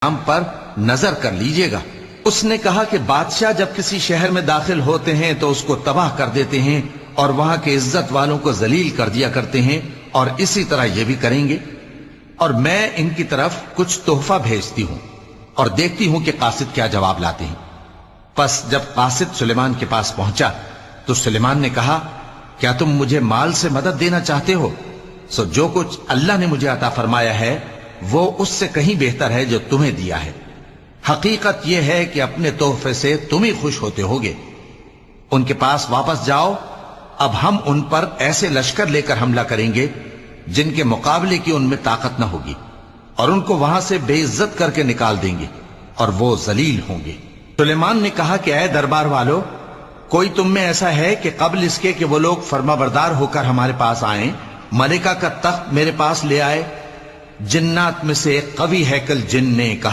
نام پر نظر کر لیجئے گا۔ اس نے کہا کہ بادشاہ جب کسی شہر میں داخل ہوتے ہیں تو اس کو تباہ کر دیتے ہیں اور وہاں کے عزت والوں کو ذلیل کر دیا کرتے ہیں، اور اسی طرح یہ بھی کریں گے، اور میں ان کی طرف کچھ تحفہ بھیجتی ہوں اور دیکھتی ہوں کہ قاصد کیا جواب لاتے ہیں۔ پس جب قاصد سلیمان کے پاس پہنچا تو سلیمان نے کہا، کیا تم مجھے مال سے مدد دینا چاہتے ہو؟ سو جو کچھ اللہ نے مجھے عطا فرمایا ہے وہ اس سے کہیں بہتر ہے جو تمہیں دیا ہے۔ حقیقت یہ ہے کہ اپنے تحفے سے تم ہی خوش ہوتے ہوگے۔ ان کے پاس واپس جاؤ، اب ہم ان پر ایسے لشکر لے کر حملہ کریں گے جن کے مقابلے کی ان میں طاقت نہ ہوگی، اور ان کو وہاں سے بے عزت کر کے نکال دیں گے اور وہ ذلیل ہوں گے۔ سلیمان نے کہا کہ اے دربار والو، کوئی تم میں ایسا ہے کہ قبل اس کے کہ وہ لوگ فرما بردار ہو کر ہمارے پاس آئیں، ملکہ کا تخت میرے پاس لے آئے؟ جنات میں سے ایک قوی ہیکل جن نے کہا،